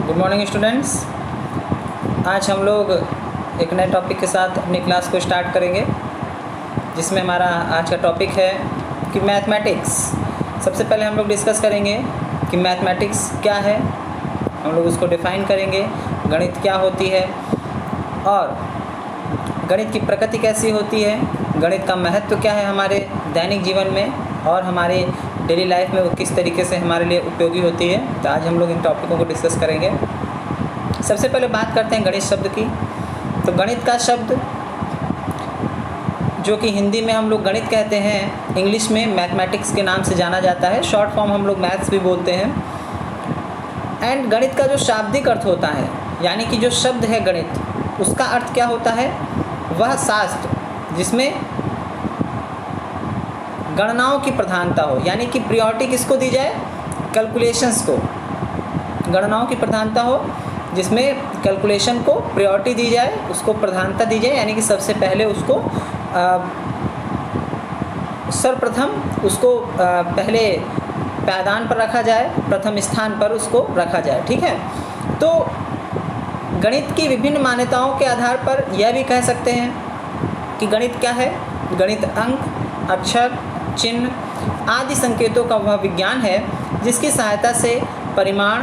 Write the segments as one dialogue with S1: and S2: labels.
S1: Good morning students. आज हम लोग एक नए टॉपिक के साथ अपनी क्लास को स्टार्ट करेंगे, जिसमें हमारा आज का टॉपिक है कि मैथमेटिक्स। सबसे पहले हम लोग डिस्कस करेंगे कि मैथमेटिक्स क्या है, हम लोग उसको डिफ़ाइन करेंगे, गणित क्या होती है और गणित की प्रकृति कैसी होती है, गणित का महत्व क्या है हमारे दैनिक जीवन में और हमारे डेली लाइफ में वो किस तरीके से हमारे लिए उपयोगी होती है। तो आज हम लोग इन टॉपिकों को डिस्कस करेंगे। सबसे पहले बात करते हैं गणित शब्द की। तो गणित का शब्द, जो कि हिंदी में हम लोग गणित कहते हैं, इंग्लिश में मैथमेटिक्स के नाम से जाना जाता है। शॉर्ट फॉर्म हम लोग मैथ्स भी बोलते हैं। एंड गणित का जो शाब्दिक अर्थ होता है, यानी कि जो शब्द है गणित, उसका अर्थ क्या होता है? वह शास्त्र जिसमें गणनाओं की प्रधानता हो, यानी कि प्रायोरिटी किसको दी जाए? कैलकुलेशंस को। गणनाओं की प्रधानता हो जिसमें कैलकुलेशन को प्रायोरिटी दी जाए, उसको प्रधानता दी जाए, यानी कि सबसे पहले उसको सर्वप्रथम उसको पहले पायदान पर रखा जाए, प्रथम स्थान पर उसको रखा जाए। ठीक है। तो गणित की विभिन्न मान्यताओं के आधार पर यह भी कह सकते हैं कि गणित क्या है। गणित अंक, अक्षर, चिन्ह आदि संकेतों का वह विज्ञान है जिसकी सहायता से परिमाण,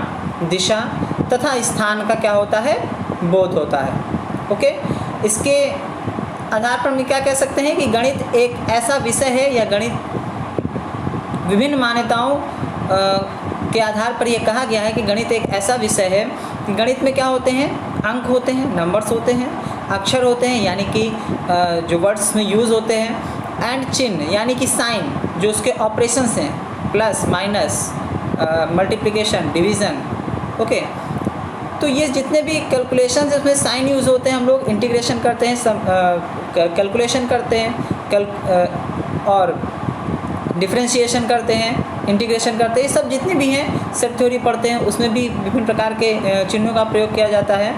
S1: दिशा तथा स्थान का क्या होता है? बोध होता है। ओके। इसके आधार पर हम क्या कह सकते हैं कि गणित एक ऐसा विषय है, या गणित विभिन्न मान्यताओं के आधार पर यह कहा गया है कि गणित एक ऐसा विषय है कि गणित में क्या होते हैं? अंक होते हैं, नंबर्स होते हैं, अक्षर होते हैं, यानी कि जो वर्ड्स में यूज़ होते हैं, एंड चिन्ह यानी कि साइन, जो उसके ऑपरेशंस हैं, plus minus, multiplication, division. Okay. तो ये जितने भी कैलकुलेशन इसमें साइन यूज़ होते हैं, हम लोग इंटीग्रेशन करते हैं, कैलकुलेशन करते हैं और डिफरेंशिएशन करते हैं, इंटीग्रेशन करते हैं, ये सब जितने भी हैं सेट थ्योरी पढ़ते हैं, उसमें भी विभिन्न प्रकार के चिन्हों का प्रयोग किया जाता है।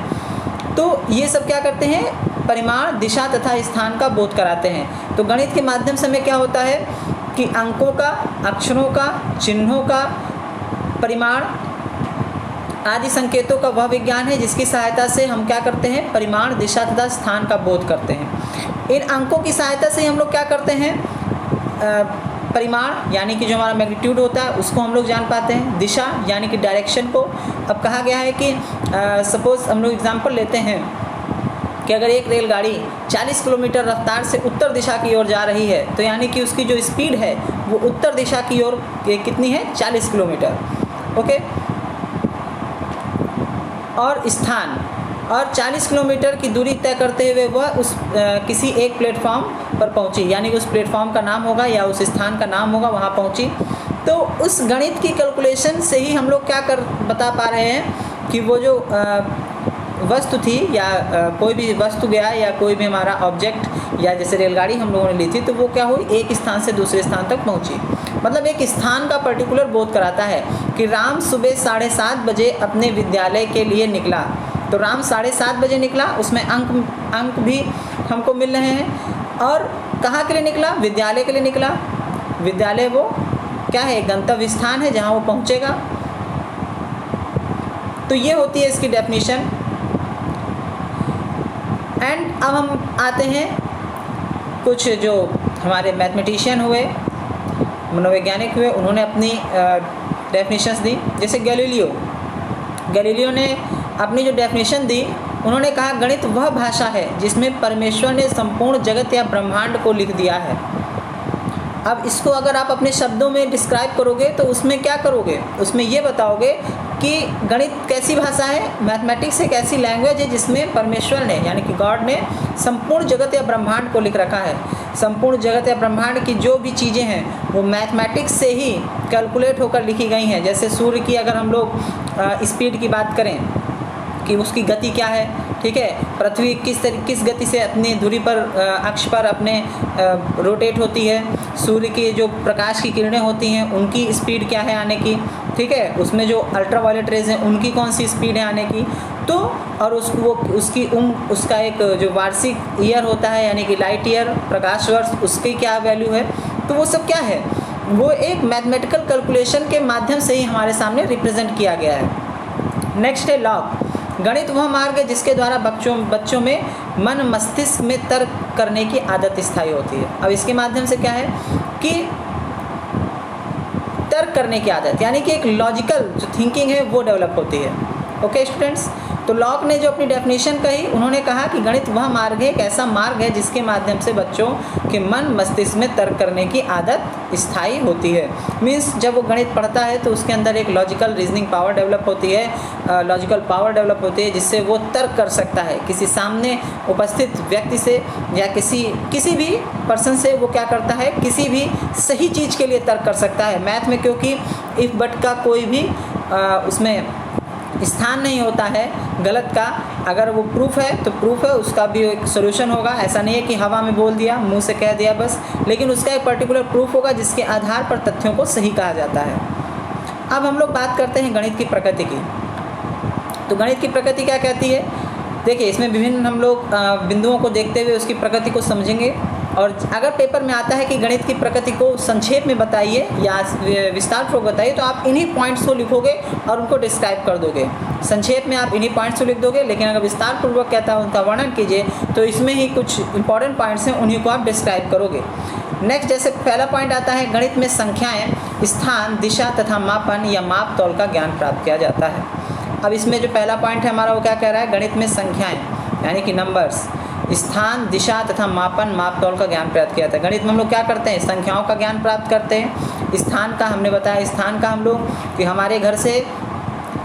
S1: तो ये सब क्या करते हैं? परिमाण, दिशा तथा स्थान का बोध कराते हैं। तो गणित के माध्यम से हमें क्या होता है कि अंकों का, अक्षरों का, चिन्हों का, परिमाण आदि संकेतों का वह विज्ञान है जिसकी सहायता से हम क्या करते हैं? परिमाण, दिशा तथा स्थान का बोध करते हैं। इन अंकों की सहायता से हम लोग क्या करते हैं? परिमाण यानी कि जो हमारा मैग्नीट्यूड होता है उसको हम लोग जान पाते हैं। दिशा यानी कि डायरेक्शन को। अब कहा गया है कि सपोज़ हम लोग एग्जांपल लेते हैं कि अगर एक रेलगाड़ी 40 किलोमीटर रफ्तार से उत्तर दिशा की ओर जा रही है, तो यानी कि उसकी जो स्पीड है वो उत्तर दिशा की ओर कितनी है? 40 किलोमीटर। ओके। और स्थान, और 40 किलोमीटर की दूरी तय करते हुए वह उस किसी एक प्लेटफॉर्म पर पहुंची, यानी उस प्लेटफॉर्म का नाम होगा या उस स्थान का नाम होगा, वहां पहुंची। तो उस गणित की कैलकुलेशन से ही हम लोग क्या बता पा रहे हैं कि वो जो वस्तु थी, या कोई भी वस्तु गया, या कोई भी हमारा ऑब्जेक्ट, या जैसे रेलगाड़ी हम लोगों ने ली थी, तो वो क्या हुई? एक स्थान से दूसरे स्थान तक पहुंची। मतलब एक स्थान का पर्टिकुलर बोध कराता है कि राम सुबह 7:30 बजे अपने विद्यालय के लिए निकला। तो राम 7:30 बजे निकला, उसमें अंक भी हमको मिल रहे हैं। और कहाँ के लिए निकला? विद्यालय के लिए निकला। विद्यालय वो क्या है? एक गंतव्य स्थान है जहाँ वो पहुँचेगा। तो ये होती है इसकी डेफिनेशन। एंड अब हम आते हैं कुछ जो हमारे मैथमेटिशियन हुए, मनोवैज्ञानिक हुए, उन्होंने अपनी डेफिनेशंस दी। जैसे गैलीलियो ने अपनी जो डेफिनेशन दी, उन्होंने कहा गणित वह भाषा है जिसमें परमेश्वर ने संपूर्ण जगत या ब्रह्मांड को लिख दिया है। अब इसको अगर आप अपने शब्दों में डिस्क्राइब करोगे तो उसमें क्या करोगे? उसमें ये बताओगे कि गणित कैसी भाषा है? मैथमेटिक्स एक ऐसी लैंग्वेज है जिसमें परमेश्वर ने, यानी कि गॉड ने, संपूर्ण जगत या ब्रह्मांड को लिख रखा है। संपूर्ण जगत या ब्रह्मांड की जो भी चीज़ें हैं वो मैथमेटिक्स से ही कैलकुलेट होकर लिखी गई हैं। जैसे सूर्य की अगर हम लोग स्पीड की बात करें कि उसकी गति क्या है, ठीक है, पृथ्वी किस गति से अपनी धुरी पर, अक्ष पर अपने रोटेट होती है, सूर्य की जो प्रकाश की किरणें होती हैं उनकी स्पीड क्या है आने की, ठीक है, उसमें जो अल्ट्रावायलेट रेज हैं उनकी कौन सी स्पीड है आने की। तो और उसका एक जो वार्षिक ईयर होता है, यानी कि लाइट ईयर, प्रकाश वर्ष, उसकी क्या वैल्यू है। तो वो सब क्या है? वो एक मैथमेटिकल कैलकुलेशन के माध्यम से ही हमारे सामने रिप्रेजेंट किया गया है। नेक्स्ट है लॉग। गणित वह मार्ग है जिसके द्वारा बच्चों में मन मस्तिष्क में तर्क करने की आदत स्थायी होती है। अब इसके माध्यम से क्या है कि तर्क करने की आदत, यानी कि एक लॉजिकल जो थिंकिंग है वो डेवलप होती है। ओके स्टूडेंट्स, तो लॉक ने जो अपनी डेफिनेशन कही, उन्होंने कहा कि गणित वह मार्ग है, एक ऐसा मार्ग है जिसके माध्यम से बच्चों के मन मस्तिष्क में तर्क करने की आदत स्थायी होती है। मीन्स जब वो गणित पढ़ता है तो उसके अंदर एक लॉजिकल रीजनिंग पावर डेवलप होती है, लॉजिकल पावर डेवलप होती है जिससे वो तर्क कर सकता है किसी सामने उपस्थित व्यक्ति से या किसी भी पर्सन से। वो क्या करता है, किसी भी सही चीज़ के लिए तर्क कर सकता है। मैथ में क्योंकि इफ बट का कोई भी उसमें स्थान नहीं होता है गलत का, अगर वो प्रूफ है तो प्रूफ है, उसका भी एक सोल्यूशन होगा। ऐसा नहीं है कि हवा में बोल दिया, मुंह से कह दिया बस, लेकिन उसका एक पर्टिकुलर प्रूफ होगा जिसके आधार पर तथ्यों को सही कहा जाता है। अब हम लोग बात करते हैं गणित की प्रकृति की। तो गणित की प्रकृति क्या कहती है, देखिए इसमें विभिन्न हम लोग बिंदुओं को देखते हुए उसकी प्रकृति को समझेंगे। और अगर पेपर में आता है कि गणित की प्रकृति को संक्षेप में बताइए या विस्तार पूर्वक बताइए, तो आप इन्हीं पॉइंट्स को लिखोगे और उनको डिस्क्राइब कर दोगे। संक्षेप में आप इन्हीं पॉइंट्स को लिख दोगे, लेकिन अगर विस्तार पूर्वक कहता है उनका वर्णन कीजिए तो इसमें ही कुछ इंपॉर्टेंट पॉइंट्स हैं, उन्हीं को आप डिस्क्राइब करोगे। नेक्स्ट, जैसे पहला पॉइंट आता है, गणित में संख्याएँ, स्थान, दिशा तथा मापन या माप तौल का ज्ञान प्राप्त किया जाता है। अब इसमें जो पहला पॉइंट है हमारा, वो क्या कह रहा है, गणित में संख्याएँ यानी कि नंबर्स, स्थान, दिशा तथा मापन, माप तौल का ज्ञान प्राप्त किया जाता है। गणित में हम लोग क्या करते हैं, संख्याओं का ज्ञान प्राप्त करते हैं। स्थान का हमने बताया, स्थान का हम लोग कि हमारे घर से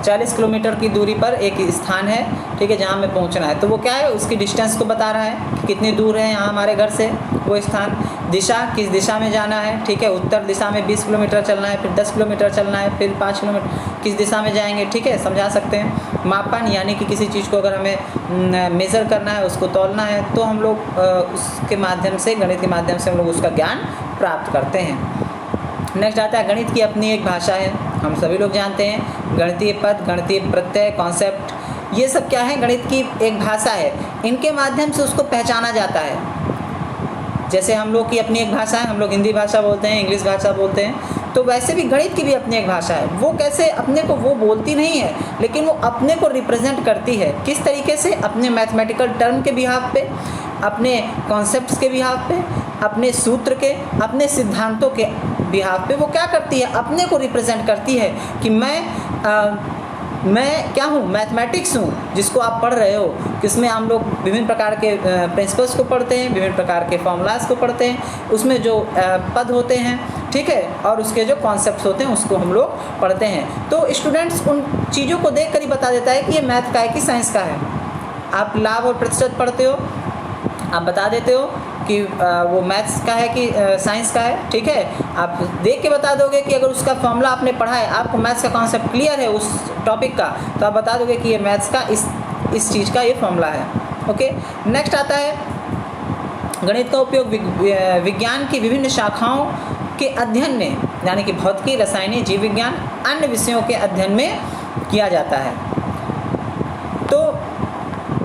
S1: 40 किलोमीटर की दूरी पर एक स्थान है, ठीक है, जहाँ हमें पहुँचना है, तो वो क्या है, उसकी डिस्टेंस को बता रहा है कि कितनी दूर है यहाँ हमारे घर से वो स्थान। दिशा, किस दिशा में जाना है, ठीक है, उत्तर दिशा में 20 किलोमीटर चलना है, फिर 10 किलोमीटर चलना है, फिर 5 किलोमीटर, किस दिशा में जाएंगे, ठीक है, समझा सकते हैं। मापन यानी कि किसी चीज़ को अगर हमें मेज़र करना है, उसको तौलना है, तो हम लोग उसके माध्यम से, गणित के माध्यम से हम लोग उसका ज्ञान प्राप्त करते हैं। नेक्स्ट आता है, गणित की अपनी एक भाषा है, हम सभी लोग जानते हैं। गणितीय पद, गणितीय प्रत्यय, कॉन्सेप्ट, ये सब क्या है, गणित की एक भाषा है। इनके माध्यम से उसको पहचाना जाता है। जैसे हम लोग की अपनी एक भाषा है, हम लोग हिंदी भाषा बोलते हैं, इंग्लिश भाषा बोलते हैं, तो वैसे भी गणित की भी अपनी एक भाषा है। वो कैसे, अपने को वो बोलती नहीं है, लेकिन वो अपने को रिप्रेजेंट करती है। किस तरीके से, अपने मैथमेटिकल टर्म के बिहाफ पे, अपने कॉन्सेप्ट्स के बिहाफ पे, अपने सूत्र के, अपने सिद्धांतों के बिहाफ पे वो क्या करती है, अपने को रिप्रेजेंट करती है कि मैं क्या हूँ, मैथमेटिक्स हूँ, जिसको आप पढ़ रहे हो। किसमें हम लोग विभिन्न प्रकार के प्रिंसिपल्स को पढ़ते हैं, विभिन्न प्रकार के फॉर्मूलाज को पढ़ते हैं, उसमें जो पद होते हैं, ठीक है, और उसके जो कॉन्सेप्ट्स होते हैं उसको हम लोग पढ़ते हैं। तो स्टूडेंट्स उन चीज़ों को देख कर ही बता देता है कि ये मैथ का है कि साइंस का है। आप लाभ और प्रतिशत पढ़ते हो, आप बता देते हो कि वो मैथ्स का है कि साइंस का है, ठीक है, आप देख के बता दोगे कि अगर उसका फॉर्मूला आपने पढ़ा है, आपको मैथ्स का कॉन्सेप्ट क्लियर है उस टॉपिक का, तो आप बता दोगे कि ये मैथ्स का इस चीज़ का ये फॉर्मूला है। ओके, नेक्स्ट आता है, गणित का उपयोग विज्ञान की विभिन्न शाखाओं के अध्ययन में, यानी कि भौतिकी, रसायनी, जीव विज्ञान, अन्य विषयों के अध्ययन में किया जाता है। तो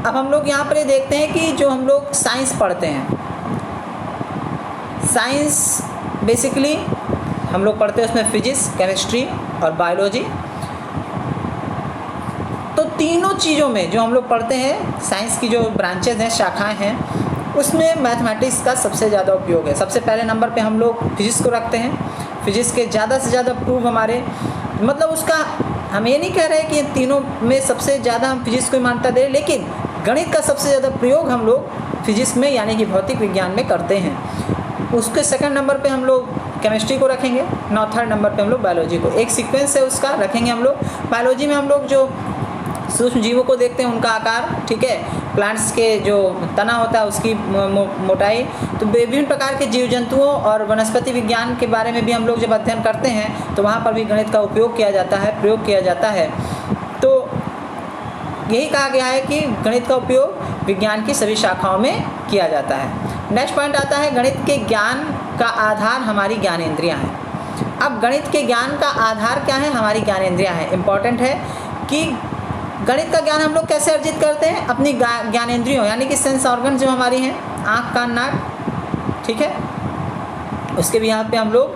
S1: अब हम लोग यहाँ पर ये देखते हैं कि जो हम लोग साइंस पढ़ते हैं, साइंस बेसिकली हम लोग पढ़ते हैं उसमें फिजिक्स, केमिस्ट्री और बायोलॉजी। तो तीनों चीज़ों में जो हम लोग पढ़ते हैं, साइंस की जो ब्रांचेज हैं, शाखाएं हैं, उसमें मैथमेटिक्स का सबसे ज़्यादा उपयोग है। सबसे पहले नंबर पे हम लोग फिजिक्स को रखते हैं। फिजिक्स के ज़्यादा से ज़्यादा प्रूफ हमारे, मतलब उसका हम ये नहीं कह रहे कि तीनों में सबसे ज़्यादा हम फिजिक्स को मान्यता दें, लेकिन गणित का सबसे ज़्यादा प्रयोग हम लोग फिजिक्स में यानी कि भौतिक विज्ञान में करते हैं। उसके सेकंड नंबर पे हम लोग केमिस्ट्री को रखेंगे, थर्ड नंबर पे हम लोग बायोलॉजी को। एक सीक्वेंस है उसका, रखेंगे हम लोग। बायोलॉजी में हम लोग जो सूक्ष्म जीवों को देखते हैं, उनका आकार, ठीक है, प्लांट्स के जो तना होता है उसकी मोटाई, तो विभिन्न प्रकार के जीव जंतुओं और वनस्पति विज्ञान के बारे में भी हम लोग जब अध्ययन करते हैं तो वहाँ पर भी गणित का उपयोग किया जाता है, प्रयोग किया जाता है। तो यही कहा गया है कि गणित का उपयोग विज्ञान की सभी शाखाओं में किया जाता है। नेक्स्ट पॉइंट आता है, गणित के ज्ञान का आधार हमारी ज्ञानेंद्रियाँ हैं। अब गणित के ज्ञान का आधार क्या है, हमारी ज्ञानेंद्रियाँ हैं। इम्पॉर्टेंट है कि गणित का ज्ञान हम लोग कैसे अर्जित करते हैं, अपनी ज्ञानेंद्रियों यानी कि सेंस ऑर्गन जो हमारी हैं, आँख, कान, नाक, ठीक है, उसके भी यहाँ पे हम लोग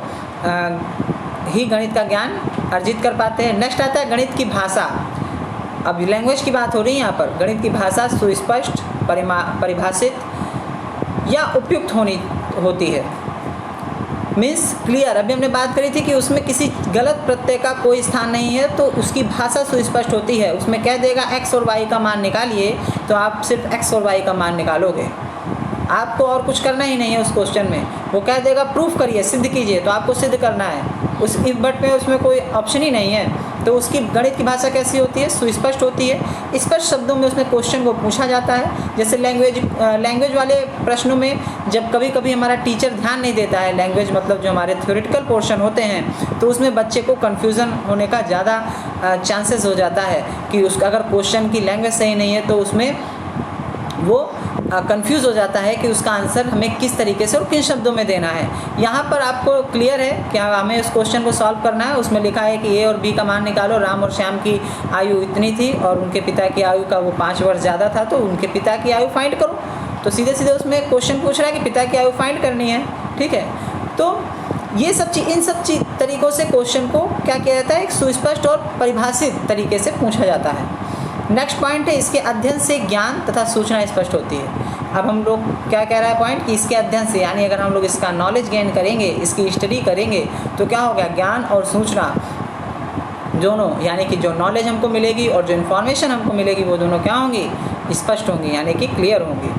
S1: ही गणित का ज्ञान अर्जित कर पाते हैं। नेक्स्ट आता है गणित की भाषा। अब लैंग्वेज की बात हो रही है यहाँ पर। गणित की भाषा सुस्पष्ट, परिभाषित या उपयुक्त होती है, मीन्स क्लियर। अभी हमने बात करी थी कि उसमें किसी गलत प्रत्यय का कोई स्थान नहीं है, तो उसकी भाषा सुस्पष्ट होती है। उसमें कह देगा x और y का मान निकालिए, तो आप सिर्फ x और y का मान निकालोगे, आपको और कुछ करना ही नहीं है उस क्वेश्चन में। वो कह देगा प्रूफ करिए, सिद्ध कीजिए, तो आपको सिद्ध करना है। उस इफ बट में उसमें कोई ऑप्शन ही नहीं है। तो उसकी गणित की भाषा कैसी होती है? सुस्पष्ट होती है। स्पष्ट शब्दों में उसमें क्वेश्चन को पूछा जाता है। जैसे लैंग्वेज वाले प्रश्नों में जब कभी कभी हमारा टीचर ध्यान नहीं देता है, लैंग्वेज मतलब जो हमारे थ्योरेटिकल पोर्शन होते हैं, तो उसमें बच्चे को कन्फ्यूज़न होने का ज़्यादा चांसेस हो जाता है कि उसका अगर क्वेश्चन की लैंग्वेज सही नहीं है तो उसमें वो कंफ्यूज हो जाता है कि उसका आंसर हमें किस तरीके से और किन शब्दों में देना है। यहाँ पर आपको क्लियर है कि हमें उस क्वेश्चन को सॉल्व करना है। उसमें लिखा है कि ए और बी का मान निकालो। राम और श्याम की आयु इतनी थी और उनके पिता की आयु का वो 5 वर्ष ज़्यादा था, तो उनके पिता की आयु फाइंड करो। तो सीधे सीधे उसमें क्वेश्चन पूछ रहा है कि पिता की आयु फाइंड करनी है, ठीक है। तो ये सब चीज़, इन सब तरीक़ों से क्वेश्चन को क्या किया जाता है? एक सुस्पष्ट और परिभाषित तरीके से पूछा जाता है। नेक्स्ट पॉइंट है, इसके अध्ययन से ज्ञान तथा सूचना स्पष्ट होती है। अब हम लोग क्या कह रहा है पॉइंट कि इसके अध्ययन से, यानी अगर हम लोग इसका नॉलेज गेन करेंगे, इसकी स्टडी करेंगे, तो क्या होगा? ज्ञान और सूचना दोनों, यानी कि जो नॉलेज हमको मिलेगी और जो इन्फॉर्मेशन हमको मिलेगी, वो दोनों क्या होंगी? स्पष्ट होंगी, यानी कि क्लियर होंगी।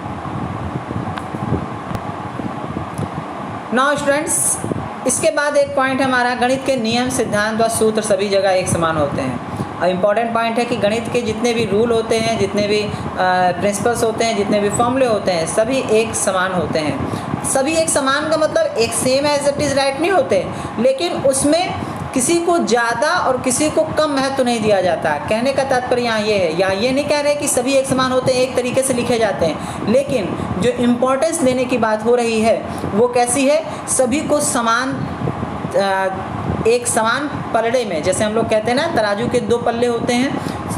S1: नाउ स्टूडेंट्स, इसके बाद एक पॉइंट है हमारा, गणित के नियम, सिद्धांत व सूत्र सभी जगह एक समान होते हैं। और इम्पॉर्टेंट पॉइंट है कि गणित के जितने भी रूल होते हैं, जितने भी प्रिंसिपल्स होते हैं, जितने भी फॉर्मूले होते हैं, सभी एक समान होते हैं। सभी एक समान का मतलब एक same as it is right नहीं होते, लेकिन उसमें किसी को ज़्यादा और किसी को कम महत्व नहीं दिया जाता। कहने का तात्पर्य यहाँ ये है, या ये नहीं कह रहे कि सभी एक समान होते हैं, एक तरीके से लिखे जाते हैं, लेकिन जो इम्पोर्टेंस देने की बात हो रही है वो कैसी है? सभी को समान, एक समान पलड़े में, जैसे हम लोग कहते हैं ना, तराजू के 2 पल्ले होते हैं,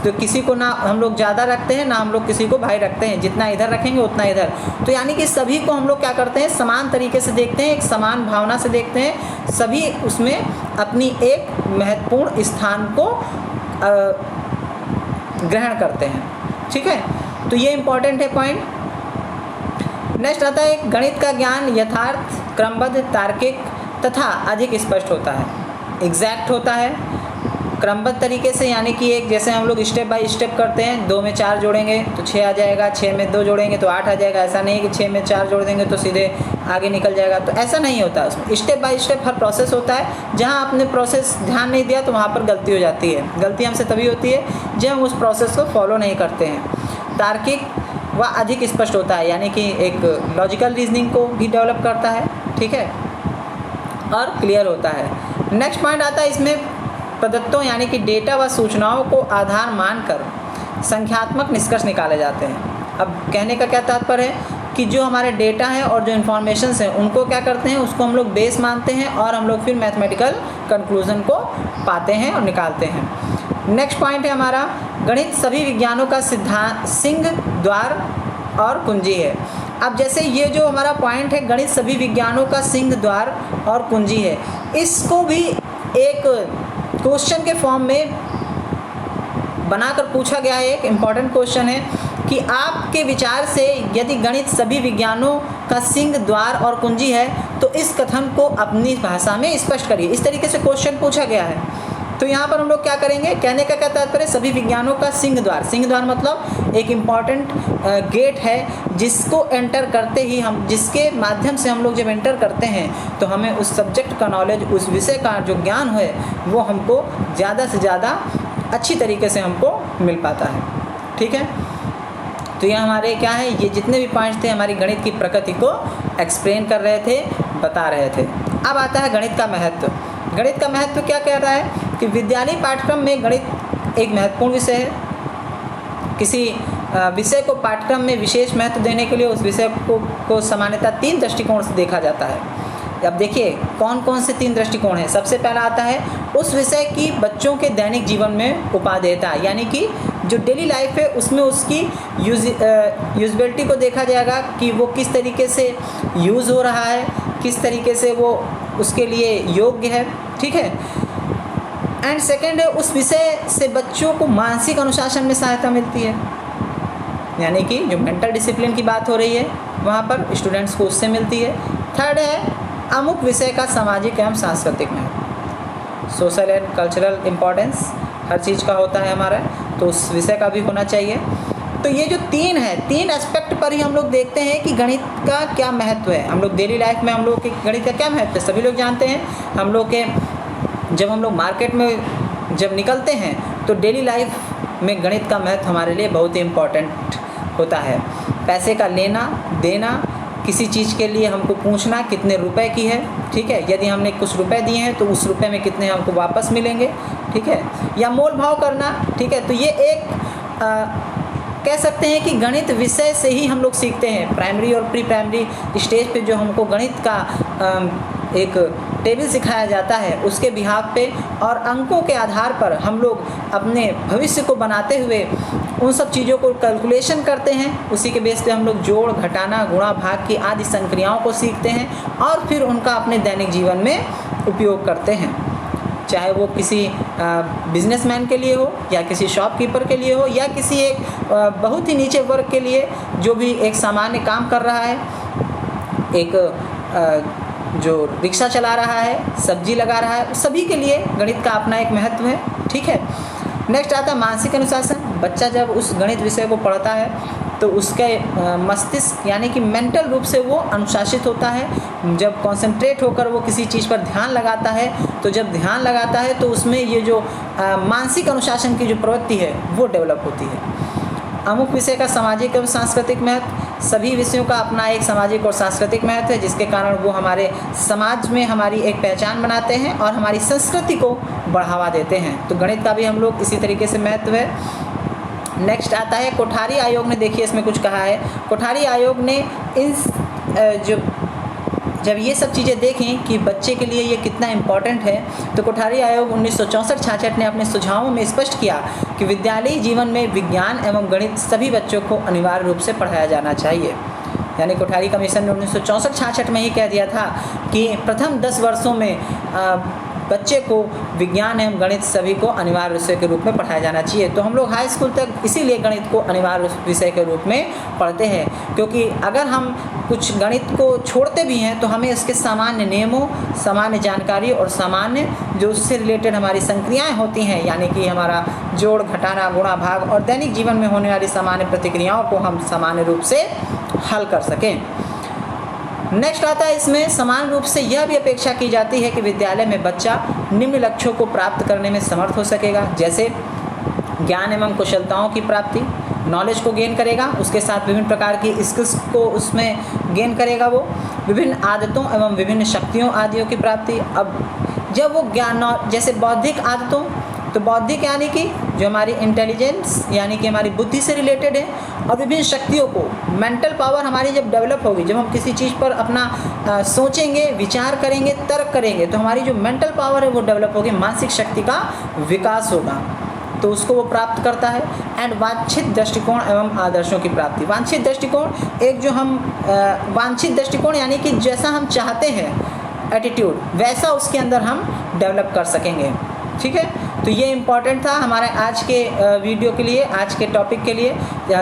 S1: तो किसी को ना हम लोग ज़्यादा रखते हैं, ना हम लोग किसी को भारी रखते हैं, जितना इधर रखेंगे उतना इधर। तो यानी कि सभी को हम लोग क्या करते हैं? समान तरीके से देखते हैं, एक समान भावना से देखते हैं, सभी उसमें अपनी एक महत्वपूर्ण स्थान को ग्रहण करते हैं, ठीक है। तो ये इम्पॉर्टेंट है पॉइंट। नेक्स्ट आता है, गणित का ज्ञान यथार्थ, क्रमबद्ध, तार्किक तथा अधिक स्पष्ट होता है, एग्जैक्ट होता है, क्रमबद्ध तरीके से, यानी कि एक जैसे हम लोग स्टेप बाय स्टेप करते हैं, 2 में 4 जोड़ेंगे तो 6 आ जाएगा, 6 में 2 जोड़ेंगे तो 8 आ जाएगा। ऐसा नहीं है कि 6 में 4 जोड़ देंगे तो सीधे आगे निकल जाएगा, तो ऐसा नहीं होता। उसमें step by step her process होता है। जहाँ आपने प्रोसेस ध्यान नहीं दिया तो वहाँ पर गलती हो जाती है। गलती हमसे तभी होती है जब हम उस प्रोसेस को फॉलो नहीं करते हैं। तार्किक व अधिक स्पष्ट होता है, यानी कि एक लॉजिकल रीजनिंग को भी डेवलप करता है, ठीक है, और क्लियर होता है। नेक्स्ट पॉइंट आता है, इसमें प्रदत्तों यानी कि डेटा व सूचनाओं को आधार मानकर संख्यात्मक निष्कर्ष निकाले जाते हैं। अब कहने का क्या तात्पर्य है कि जो हमारे डेटा है और जो इन्फॉर्मेशंस हैं उनको क्या करते हैं? उसको हम लोग बेस मानते हैं और हम लोग फिर मैथमेटिकल कंक्लूजन को पाते हैं और निकालते हैं। नेक्स्ट पॉइंट है हमारा, गणित सभी विज्ञानों का सिद्धांत, सिंह, द्वार और कुंजी है। अब जैसे ये जो हमारा पॉइंट है, गणित सभी विज्ञानों का सिंह, द्वार और कुंजी है, इसको भी एक क्वेश्चन के फॉर्म में बनाकर पूछा गया है। एक इम्पॉर्टेंट क्वेश्चन है कि आपके विचार से यदि गणित सभी विज्ञानों का सिंह, द्वार और कुंजी है तो इस कथन को अपनी भाषा में स्पष्ट करिए। इस तरीके से क्वेश्चन पूछा गया है। तो यहाँ पर हम लोग क्या करेंगे? कहने का क्या तात्पर्य? सभी विज्ञानों का सिंह द्वार। सिंह द्वार मतलब एक इम्पॉर्टेंट गेट है जिसको एंटर करते ही हम, जिसके माध्यम से हम लोग जब एंटर करते हैं तो हमें उस सब्जेक्ट का नॉलेज, उस विषय का जो ज्ञान है वो हमको ज़्यादा से ज़्यादा अच्छी तरीके से हमको मिल पाता है, ठीक है। तो ये हमारे क्या है, ये जितने भी पॉइंट्स थे हमारी गणित की प्रकृति को एक्सप्लेन कर रहे थे, बता रहे थे। अब आता है गणित का महत्व। गणित का महत्व क्या कह रहा है कि विद्यालय पाठ्यक्रम में गणित एक महत्वपूर्ण विषय है। किसी विषय को पाठ्यक्रम में विशेष महत्व देने के लिए उस विषय को सामान्यतः 3 दृष्टिकोण से देखा जाता है। अब देखिए कौन कौन से 3 दृष्टिकोण हैं। सबसे पहला आता है उस विषय की बच्चों के दैनिक जीवन में उपादेयता, यानी कि जो डेली लाइफ है उसमें उसकी यूजबिलिटी को देखा जाएगा कि वो किस तरीके से यूज़ हो रहा है, किस तरीके से वो उसके लिए योग्य है, ठीक है। एंड सेकेंड है उस विषय से बच्चों को मानसिक अनुशासन में सहायता मिलती है, यानी कि जो मेंटल डिसिप्लिन की बात हो रही है वहाँ पर स्टूडेंट्स को उससे मिलती है। थर्ड है अमुक विषय का सामाजिक एवं सांस्कृतिक महत्व, सोशल एंड कल्चरल इम्पोर्टेंस हर चीज़ का होता है हमारा, तो उस विषय का भी होना चाहिए। तो ये जो तीन एस्पेक्ट पर ही हम लोग देखते हैं कि गणित का क्या महत्व है। हम लोग डेली लाइफ में हम लोग के गणित का क्या महत्व है सभी लोग जानते हैं। हम लोग के जब हम लोग मार्केट में जब निकलते हैं तो डेली लाइफ में गणित का महत्व हमारे लिए बहुत ही इम्पोर्टेंट होता है। पैसे का लेना देना, किसी चीज़ के लिए हमको पूछना कितने रुपए की है, ठीक है, यदि हमने कुछ रुपए दिए हैं तो उस रुपए में कितने हमको वापस मिलेंगे, ठीक है, या मोल भाव करना, ठीक है। तो ये एक कह सकते हैं कि गणित विषय से ही हम लोग सीखते हैं। प्राइमरी और प्री प्राइमरी स्टेज पे जो हमको गणित का एक टेबल सिखाया जाता है उसके बिहाफ पे और अंकों के आधार पर हम लोग अपने भविष्य को बनाते हुए उन सब चीज़ों को कैलकुलेशन करते हैं। उसी के बेस पे हम लोग जोड़ घटाना गुणा भाग की आदि संक्रियाओं को सीखते हैं और फिर उनका अपने दैनिक जीवन में उपयोग करते हैं, चाहे वो किसी बिजनेसमैन के लिए हो या किसी शॉपकीपर के लिए हो या किसी एक बहुत ही नीचे वर्ग के लिए जो भी एक सामान्य काम कर रहा है, एक जो रिक्शा चला रहा है, सब्जी लगा रहा है, सभी के लिए गणित का अपना एक महत्व है, ठीक है। नेक्स्ट आता है मानसिक अनुशासन। बच्चा जब उस गणित विषय को पढ़ता है तो उसके मस्तिष्क यानी कि मेंटल रूप से वो अनुशासित होता है। जब कंसंट्रेट होकर वो किसी चीज़ पर ध्यान लगाता है तो जब ध्यान लगाता है तो उसमें ये जो मानसिक अनुशासन की जो प्रवृत्ति है वो डेवलप होती है। अमुक विषय का सामाजिक एवं सांस्कृतिक महत्व, सभी विषयों का अपना एक सामाजिक और सांस्कृतिक महत्व है जिसके कारण वो हमारे समाज में हमारी एक पहचान बनाते हैं और हमारी संस्कृति को बढ़ावा देते हैं। तो गणित का भी हम लोग इसी तरीके से महत्व है। नेक्स्ट आता है कोठारी आयोग ने, देखिए इसमें कुछ कहा है। कोठारी आयोग ने इन जब ये सब चीज़ें देखें कि बच्चे के लिए ये कितना इम्पॉर्टेंट है तो कोठारी आयोग 1964-66 ने अपने सुझावों में स्पष्ट किया कि विद्यालयी जीवन में विज्ञान एवं गणित सभी बच्चों को अनिवार्य रूप से पढ़ाया जाना चाहिए। यानी कोठारी कमीशन ने 1964-66 में ही कह दिया था कि प्रथम 10 वर्षों में बच्चे को विज्ञान एवं गणित सभी को अनिवार्य विषय के रूप में पढ़ाया जाना चाहिए। तो हम लोग हाई स्कूल तक इसीलिए गणित को अनिवार्य विषय के रूप में पढ़ते हैं, क्योंकि अगर हम कुछ गणित को छोड़ते भी हैं तो हमें इसके सामान्य नियमों, सामान्य जानकारी और सामान्य जो उससे रिलेटेड हमारी संक्रियाएँ होती हैं, यानी कि हमारा जोड़ घटाना गुणा भाग और दैनिक जीवन में होने वाली सामान्य प्रतिक्रियाओं को हम सामान्य रूप से हल कर सकें। नेक्स्ट आता है इसमें समान रूप से यह भी अपेक्षा की जाती है कि विद्यालय में बच्चा निम्न लक्ष्यों को प्राप्त करने में समर्थ हो सकेगा, जैसे ज्ञान एवं कुशलताओं की प्राप्ति, नॉलेज को गेन करेगा, उसके साथ विभिन्न प्रकार की स्किल्स को उसमें गेन करेगा, वो विभिन्न आदतों एवं विभिन्न शक्तियों आदियों की प्राप्ति। अब जब वो ज्ञान जैसे बौद्धिक आदतों, तो बौद्धिक यानी कि जो हमारी इंटेलिजेंस यानी कि हमारी बुद्धि से रिलेटेड है, और विभिन्न शक्तियों को, मेंटल पावर हमारी जब डेवलप होगी, जब हम किसी चीज़ पर अपना सोचेंगे, विचार करेंगे, तर्क करेंगे, तो हमारी जो मेंटल पावर है वो डेवलप होगी, मानसिक शक्ति का विकास होगा, तो उसको वो प्राप्त करता है। एंड वांछित दृष्टिकोण एवं आदर्शों की प्राप्ति। वांछित दृष्टिकोण एक जो हम वांछित दृष्टिकोण यानी कि जैसा हम चाहते हैं एटीट्यूड, वैसा उसके अंदर हम डेवलप कर सकेंगे, ठीक है। तो ये इम्पॉर्टेंट था हमारे आज के वीडियो के लिए, आज के टॉपिक के लिए,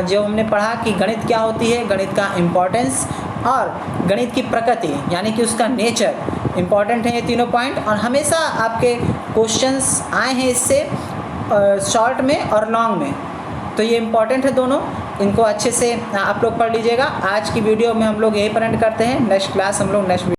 S1: जो हमने पढ़ा कि गणित क्या होती है, गणित का इम्पॉर्टेंस और गणित की प्रकृति यानी कि उसका नेचर इम्पॉर्टेंट है ये तीनों पॉइंट। और हमेशा आपके क्वेश्चंस आए हैं इससे शॉर्ट में और लॉन्ग में, तो ये इम्पॉर्टेंट है दोनों, इनको अच्छे से आप लोग पढ़ लीजिएगा। आज की वीडियो में हम लोग यही पर एंड करते हैं। नेक्स्ट क्लास हम लोग नेक्स्ट